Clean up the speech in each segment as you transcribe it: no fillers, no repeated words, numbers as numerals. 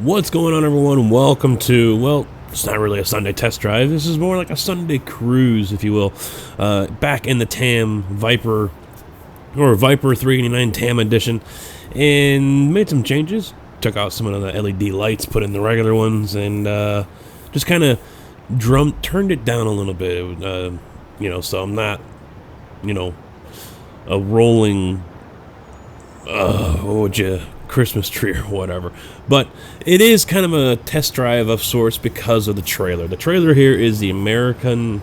What's going on, everyone? Welcome to, well, it's not really a Sunday test drive. This is more like a Sunday cruise, if you will. Back in the TAM Viper, or Viper 389 TAM edition, and made some changes. Took out some of the LED lights, put in the regular ones, and just kind of turned it down a little bit. So I'm not, a rolling, what would you, Christmas tree or whatever. But it is kind of a test drive of sorts because of the trailer. The trailer here is the American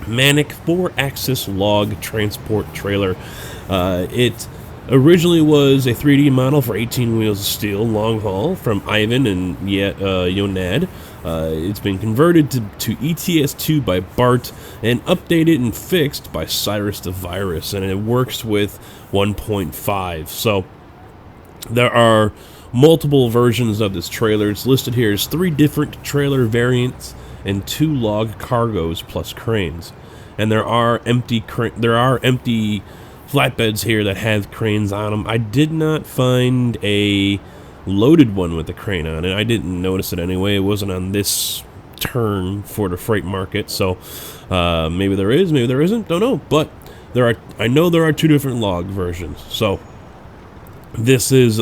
Manic 4-axis log transport trailer. It originally was a 3D model for 18 wheels of steel long haul from Ivan and Yonad. It's been converted to ETS2 by Bart and updated and fixed by CyrustheVirus, and it works with 1.5. So there are multiple versions of this trailer. It's listed here as 3 different trailer variants and 2 log cargos plus cranes. And there are empty flatbeds here that have cranes on them. I did not find a loaded one with a crane on it. I didn't notice it anyway. It wasn't on this turn for the freight market, so maybe there is, maybe there isn't, don't know. But I know there are 2 different log versions. So this is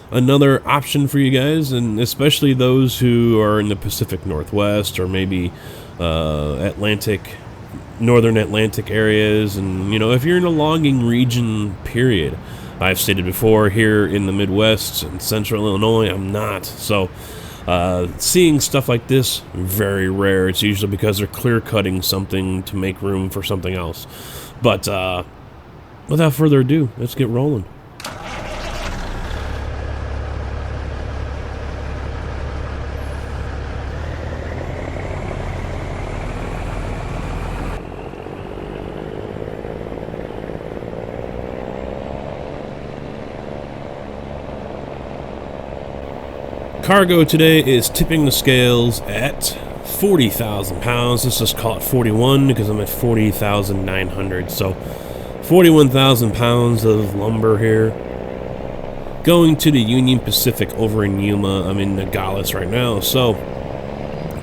another option for you guys, and especially those who are in the Pacific Northwest or maybe northern Atlantic areas. And if you're in a logging region, period. I've stated before, here in the Midwest and Central Illinois, I'm not. So seeing stuff like this, very rare. It's usually because they're clear cutting something to make room for something else. But without further ado, let's get rolling. Cargo today is tipping the scales at 40,000 pounds. Let's just call it 41 because I'm at 40,900. So 41,000 pounds of lumber here. Going to the Union Pacific over in Yuma. I'm in Nogales right now. So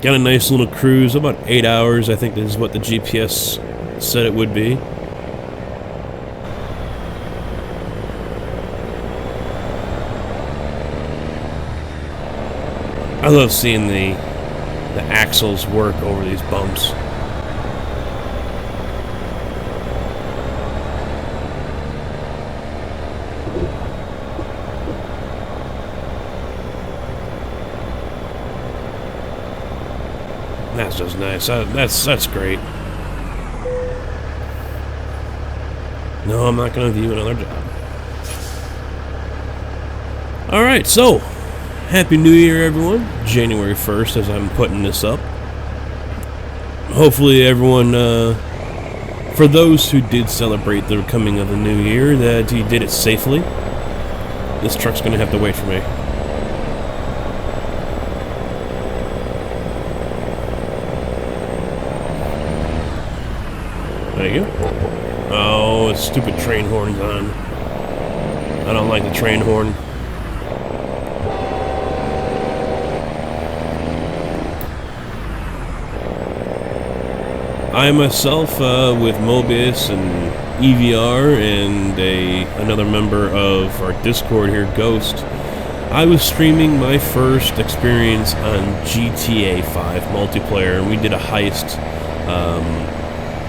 got a nice little cruise, about 8 hours. I think this is what the GPS said it would be. I love seeing the axles work over these bumps. That's just nice. That's great. No, I'm not going to view another job. All right, so Happy New Year, everyone. January 1st, as I'm putting this up. Hopefully everyone, for those who did celebrate the coming of the new year, that he did it safely. This truck's going to have to wait for me. There you go. Oh, it's stupid train horn's on. I don't like the train horn. I myself, with Mobius and EVR and another member of our Discord here, Ghost, I was streaming my first experience on GTA 5 multiplayer, and we did a heist.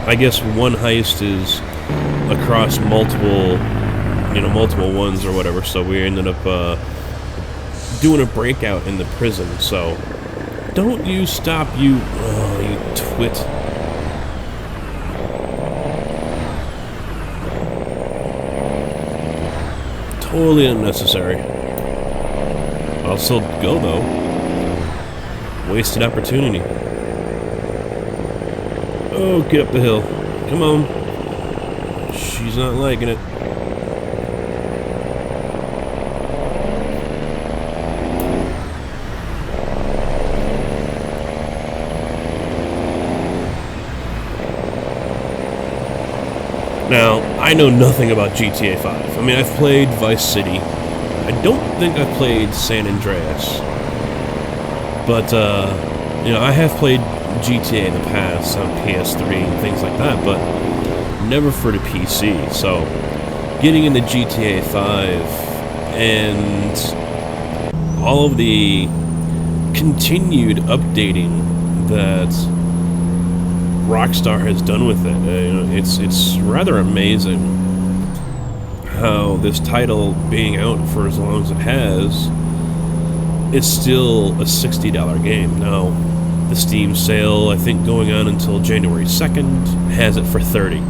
I guess one heist is across multiple ones or whatever, so we ended up doing a breakout in the prison. So don't you stop, you twit. Totally unnecessary. I'll still go, though. Wasted opportunity. Oh, get up the hill. Come on. She's not liking it. Now, I know nothing about GTA 5. I mean, I've played Vice City. I don't think I've played San Andreas. But you know, I have played GTA in the past on PS3 and things like that, but never for the PC. So getting into GTA 5 and all of the continued updating that Rockstar has done with it, you know, it's rather amazing how this title being out for as long as it has, it's still a $60 game. Now, the Steam sale, I think going on until January 2nd, has it for $30.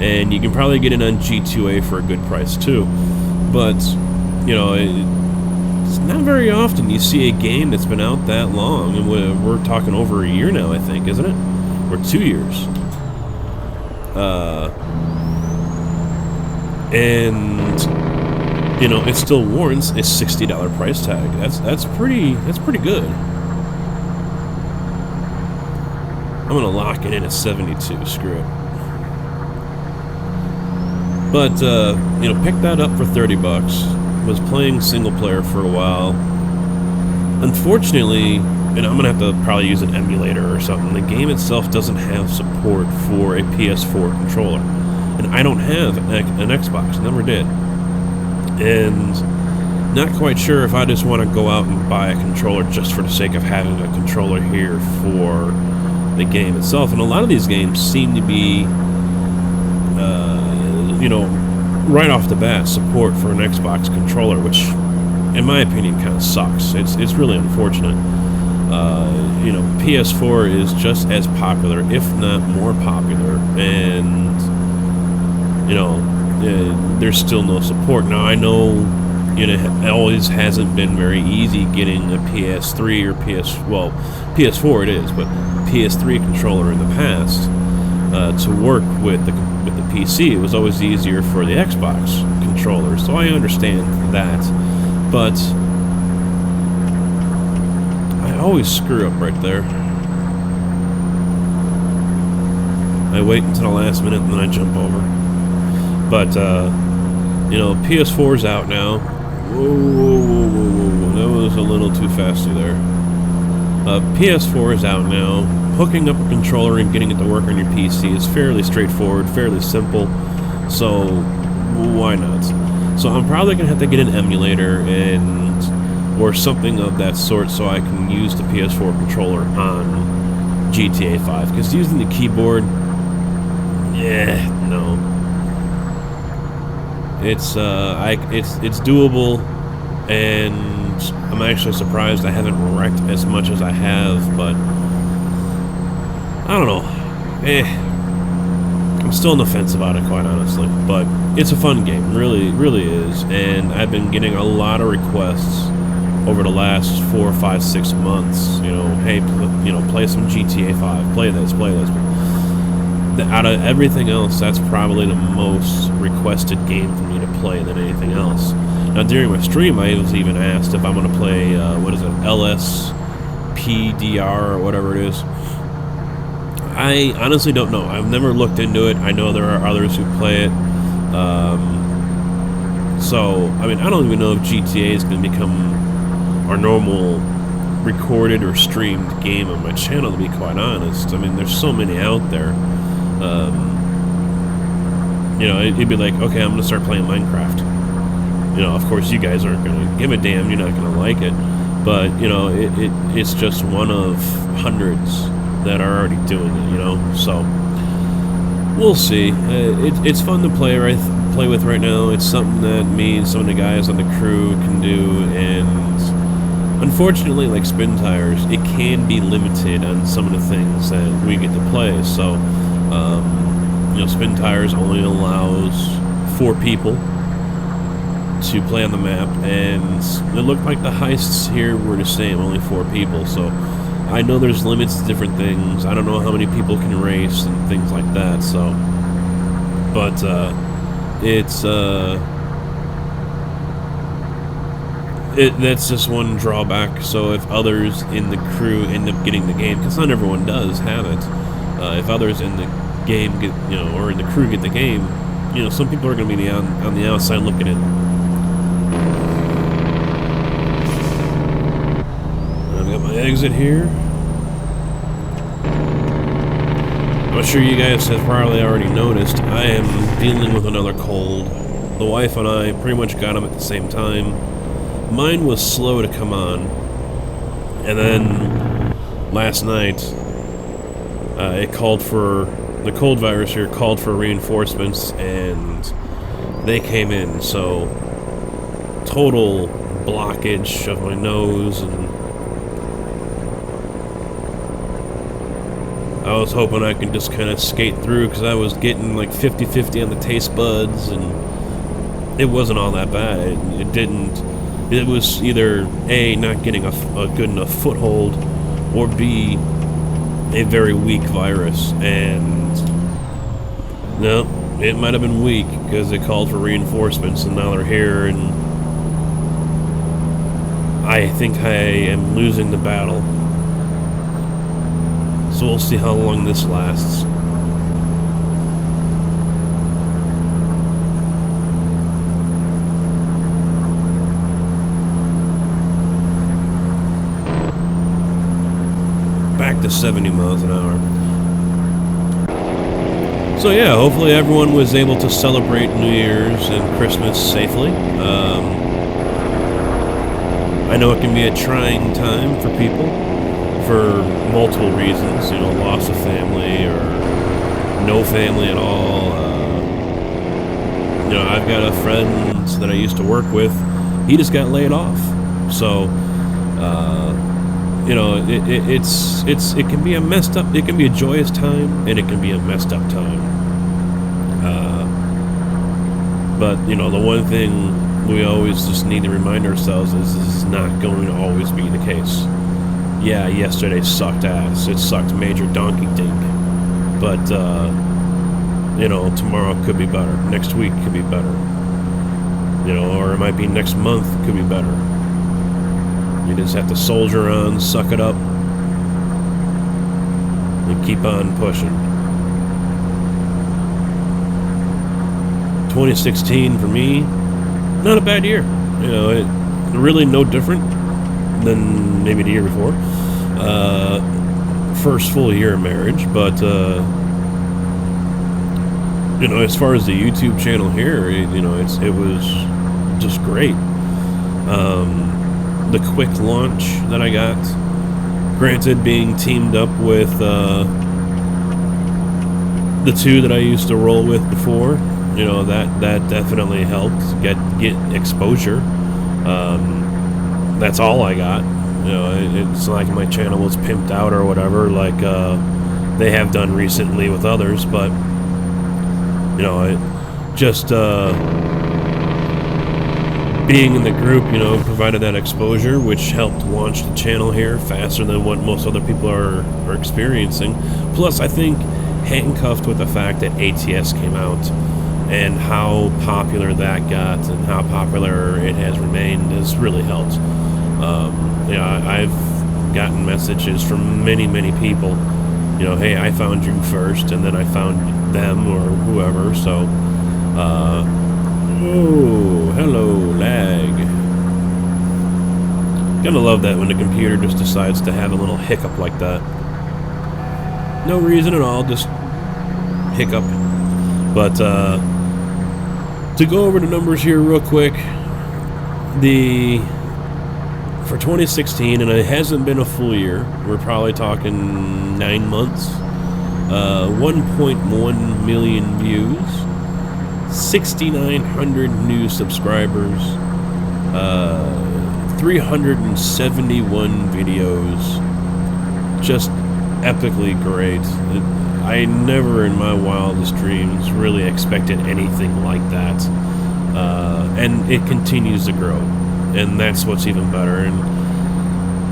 And you can probably get it on G2A for a good price too. But, you know, it's not very often you see a game that's been out that long. And we're talking over a year now, I think, isn't it? Or 2 years. And you know, it still warrants a $60 price tag. That's pretty good. I'm gonna lock it in at 72. Screw it. But you know, picked that up for $30. Was playing single player for a while. Unfortunately, and I'm gonna have to probably use an emulator or something. The game itself doesn't have support for a PS4 controller, and I don't have an Xbox. Never did. And not quite sure if I just want to go out and buy a controller just for the sake of having a controller here for the game itself. And a lot of these games seem to be, you know, right off the bat, support for an Xbox controller, which, in my opinion, kind of sucks. It's really unfortunate. You know, PS4 is just as popular, if not more popular, and, you know, there's still no support. Now, I know, you know, it always hasn't been very easy getting a PS3 or PS4 it is, but PS3 controller in the past to work with the PC. It was always easier for the Xbox controller, so I understand that. But I always screw up right there. I wait until the last minute and then I jump over. But, you know, PS4's out now. Whoa. That was a little too fasty there. PS4 is out now. Hooking up a controller and getting it to work on your PC is fairly straightforward, fairly simple. So, why not? So I'm probably going to have to get an emulator or something of that sort so I can use the PS4 controller on GTA 5. Because using the keyboard, no. It's doable, and I'm actually surprised I haven't wrecked as much as I have, but I don't know. I'm still on the fence about it, quite honestly, but it's a fun game, really is, and I've been getting a lot of requests over the last 4, 5, 6 months, you know, hey, you know, play some GTA 5, play this. Out of everything else, that's probably the most requested game for me to play than anything else. Now, during my stream, I was even asked if I'm going to play, LSPDR or whatever it is. I honestly don't know. I've never looked into it. I know there are others who play it. So, I mean, I don't even know if GTA is going to become our normal recorded or streamed game on my channel, to be quite honest. I mean, there's so many out there. You know, it'd be like, okay, I'm going to start playing Minecraft. You know, of course, you guys aren't going to give a damn. You're not going to like it. But, you know, it's just one of hundreds that are already doing it, you know? So, we'll see. It's fun to play with right now. It's something that me and some of the guys on the crew can do, and unfortunately, like spin tires, it can be limited on some of the things that we get to play. So, you know, spin tires only allows 4 people to play on the map, and it looked like the heists here were the same, only 4 people. So I know there's limits to different things. I don't know how many people can race and things like that. So, but that's just one drawback. So if others in the crew end up getting the game, because not everyone does have it, if others in the game get, you know, or in the crew get the game, you know, some people are going to be on the outside looking in. I've got my exit here. I'm sure you guys have probably already noticed, I am dealing with another cold. The wife and I pretty much got them at the same time. Mine was slow to come on, and then last night it called for, the cold virus here called for reinforcements, and they came in, so total blockage of my nose, and I was hoping I could just kind of skate through, because I was getting like 50-50 on the taste buds, and it wasn't all that bad. It was either A, not getting a good enough foothold, or B, a very weak virus. And no, it might have been weak because it called for reinforcements, and now they're here, and I think I am losing the battle. So we'll see how long this lasts. Back to 70 miles an hour. So yeah, hopefully everyone was able to celebrate New Year's and Christmas safely. I know it can be a trying time for people for multiple reasons, you know, loss of family or no family at all. You know, I've got a friend that I used to work with, he just got laid off. So, you know, it can be a messed up, it can be a joyous time, and it can be a messed up time. But, you know, the one thing we always just need to remind ourselves is this is not going to always be the case. Yeah, yesterday sucked ass. It sucked major donkey dink. But, you know, tomorrow could be better. Next week could be better. You know, or it might be next month could be better. You just have to soldier on, suck it up, and keep on pushing. 2016 for me, not a bad year. You know, it really no different than maybe the year before. First full year of marriage, but you know, as far as the YouTube channel here, you know, it was just great. The quick launch that I got, granted being teamed up with the two that I used to roll with before, you know, that definitely helped get exposure. That's all I got. You know, it's like my channel was pimped out or whatever, like they have done recently with others, but you know, it just being in the group, you know, provided that exposure, which helped launch the channel here faster than what most other people are experiencing. Plus, I think handcuffed with the fact that ATS came out and how popular that got and how popular it has remained has really helped. You know, I've gotten messages from many people, you know, hey, I found you first, and then I found them or whoever, so, oh, hello, lag. Gonna love that when the computer just decides to have a little hiccup like that. No reason at all, just hiccup. But, to go over the numbers here real quick, for 2016, and it hasn't been a full year, we're probably talking 9 months, 1.1 million views, 6,900 new subscribers, 371 videos, just epically great. I never in my wildest dreams really expected anything like that, and it continues to grow, and that's what's even better. And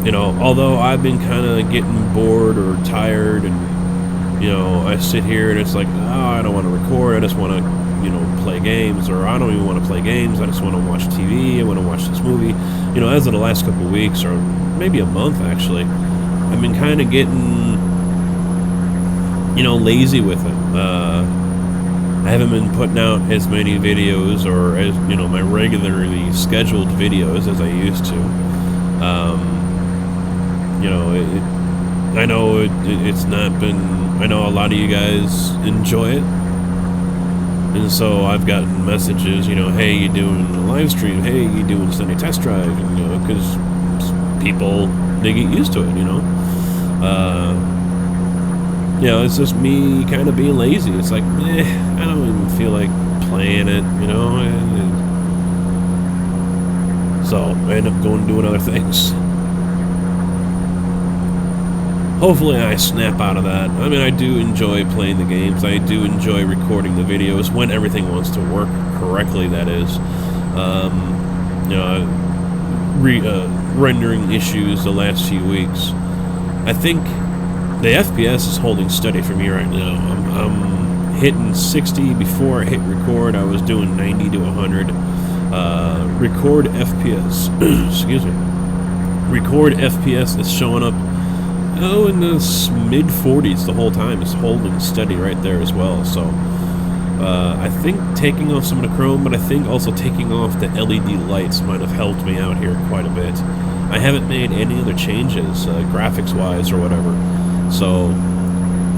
you know, although I've been kind of getting bored or tired, and you know, I sit here and it's like, oh, I don't want to record, I just want to, you know, play games, or I don't even want to play games, I just want to watch TV, I want to watch this movie. You know, as of the last couple of weeks, or maybe a month actually, I've been kind of getting, you know, lazy with it. I haven't been putting out as many videos, or as, you know, my regularly scheduled videos as I used to. You know, I know it's not been. I know a lot of you guys enjoy it, and so I've gotten messages. You know, hey, you doing a live stream? Hey, you doing Sunday test drive? And, you know, because people, they get used to it. You know, it's just me kind of being lazy. It's like, I don't even feel like playing it. You know, so I end up going and doing other things. Hopefully I snap out of that. I mean, I do enjoy playing the games. I do enjoy recording the videos when everything wants to work correctly, that is. You know, rendering issues the last few weeks. I think the FPS is holding steady for me right now. I'm hitting 60. Before I hit record, I was doing 90 to 100. Record FPS, excuse me. Record FPS is showing up in the mid-40s the whole time. It's holding steady right there as well. So I think taking off some of the chrome, but I think also taking off the LED lights might have helped me out here quite a bit. I haven't made any other changes graphics-wise or whatever. So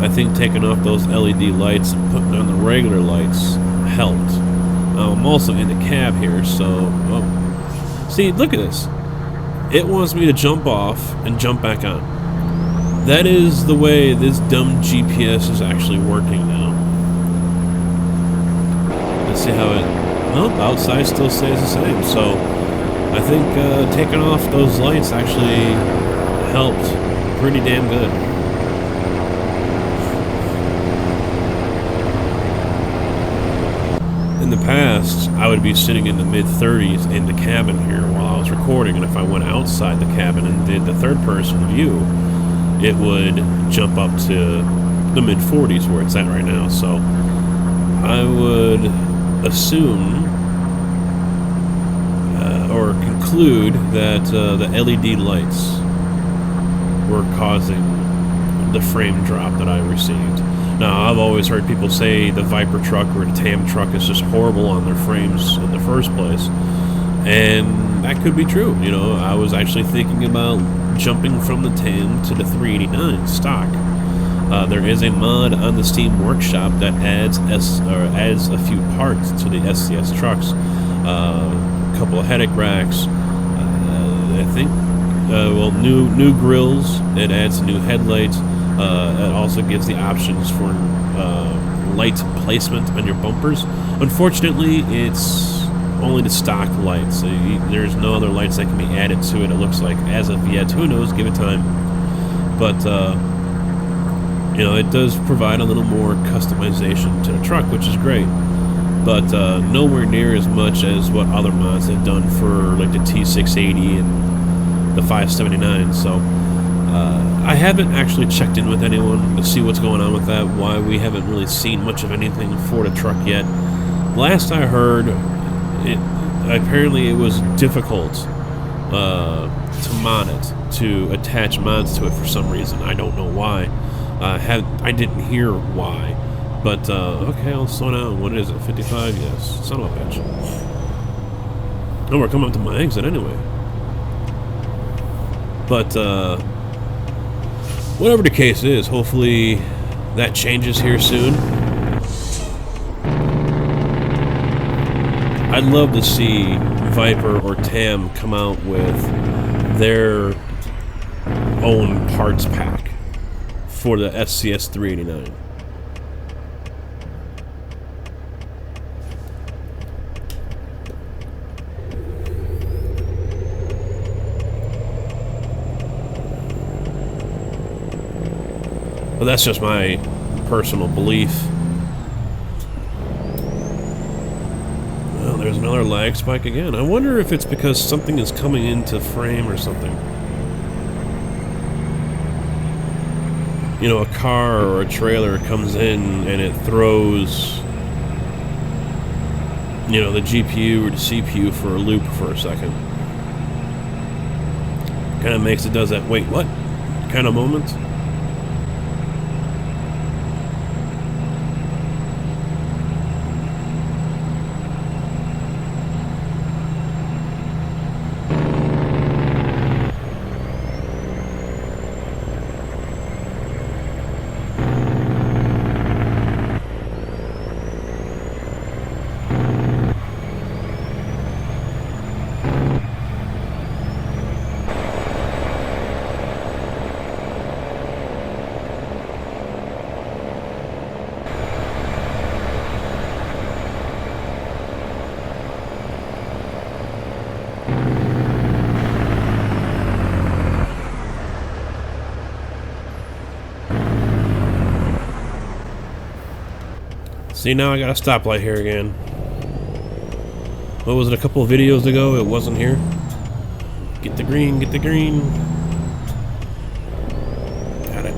I think taking off those LED lights and putting on the regular lights helped. I'm also in the cab here, so see, look at this. It wants me to jump off and jump back on. That is the way this dumb GPS is actually working now. Let's see how it... Nope, outside still stays the same. So I think taking off those lights actually helped pretty damn good. In the past, I would be sitting in the mid-30s in the cabin here while I was recording, and if I went outside the cabin and did the third-person view, it would jump up to the mid-40s where it's at right now. So I would assume or conclude that the LED lights were causing the frame drop that I received. Now, I've always heard people say the Viper truck or the Tam truck is just horrible on their frames in the first place, and that could be true. You know, I was actually thinking about jumping from the Tam to the 389 stock. There is a mod on the Steam Workshop that adds a few parts to the SCS trucks. A couple of headache racks. I think new grills. It adds new headlights. It also gives the options for light placement on your bumpers. Unfortunately, it's only the stock lights. So there's no other lights that can be added to it, it looks like, as of yet. Who knows? Give it time. But, you know, it does provide a little more customization to the truck, which is great. But nowhere near as much as what other mods have done for, like, the T680 and the 579. So I haven't actually checked in with anyone to see what's going on with that, why we haven't really seen much of anything for the truck yet. Last I heard, apparently it was difficult to mod it, to attach mods to it for some reason. I don't know why. I didn't hear why. But, okay, I'll slow down. What is it, 55? Yes. Son of a bitch. Oh, we're coming up to my exit anyway. But, whatever the case is, hopefully that changes here soon. I'd love to see Viper or Tam come out with their own parts pack for the SCS 389. But that's just my personal belief. Well, there's another lag spike again. I wonder if it's because something is coming into frame or something. You know, a car or a trailer comes in and it throws, you know, the GPU or the CPU for a loop for a second. Kind of makes it does that, wait, what? Kind of moment. See, now I got a stoplight here again. What was it, a couple of videos ago? It wasn't here. Get the green, get the green. Got it.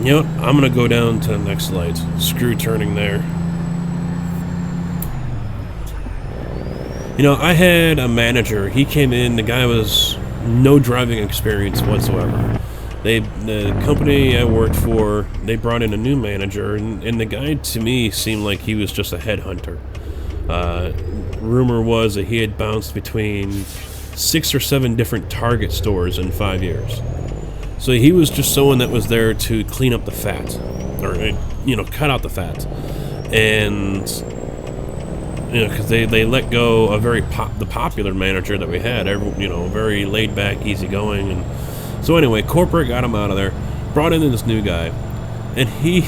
You know what? I'm gonna go down to the next light. Screw turning there. You know, I had a manager. He came in, the guy was no driving experience whatsoever. The company I worked for, they brought in a new manager, and the guy to me seemed like he was just a headhunter. Rumor was that he had bounced between 6 or 7 different Target stores in 5 years. So he was just someone that was there to clean up the fat, or, you know, cut out the fat. And, you know, because they let go a the popular manager that we had, you know, very laid back, easygoing. And so anyway, corporate got him out of there, brought in this new guy, and he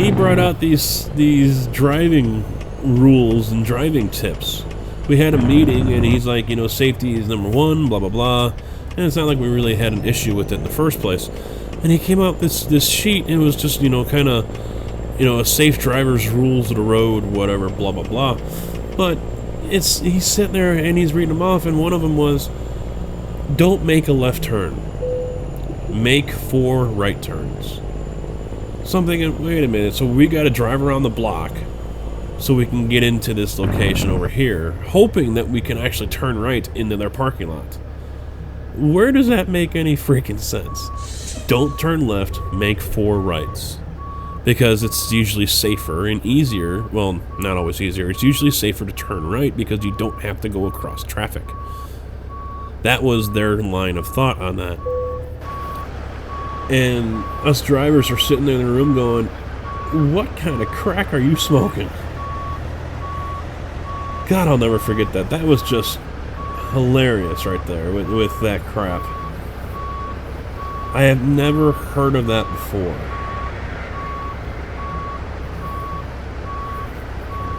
brought out these driving rules and driving tips. We had a meeting, and he's like, you know, safety is number 1, blah blah blah. And it's not like we really had an issue with it in the first place. And he came out this sheet, and it was just, you know, kind of, you know, a safe driver's rules of the road, whatever, blah blah blah. But he's sitting there and he's reading them off, and one of them was, don't make a left turn, make 4 right turns. So I'm thinking, wait a minute, so we got to drive around the block so we can get into this location over here, hoping that we can actually turn right into their parking lot. Where does that make any freaking sense? Don't turn left, make 4 rights. Because it's usually safer and easier, well, not always easier, it's usually safer to turn right because you don't have to go across traffic. That was their line of thought on that. And us drivers are sitting there in the room going, what kind of crack are you smoking? God, I'll never forget that. That was just hilarious right there with that crap. I have never heard of that before.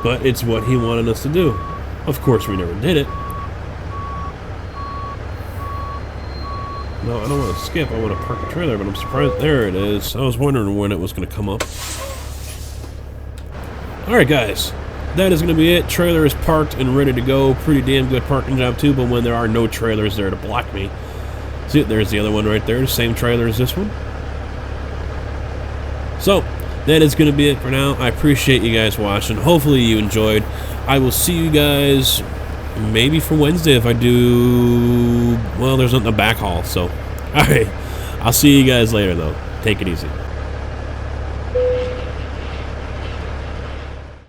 But it's what he wanted us to do. Of course, we never did it. No, I don't want to skip. I want to park the trailer, but I'm surprised. There it is. I was wondering when it was going to come up. Alright, guys. That is going to be it. Trailer is parked and ready to go. Pretty damn good parking job, too, but when there are no trailers there to block me. See, there's the other one right there. The same trailer as this one. So, that is going to be it for now. I appreciate you guys watching. Hopefully you enjoyed. I will see you guys maybe for Wednesday if I do... Well, there's nothing to backhaul, so... Alright. I'll see you guys later, though. Take it easy.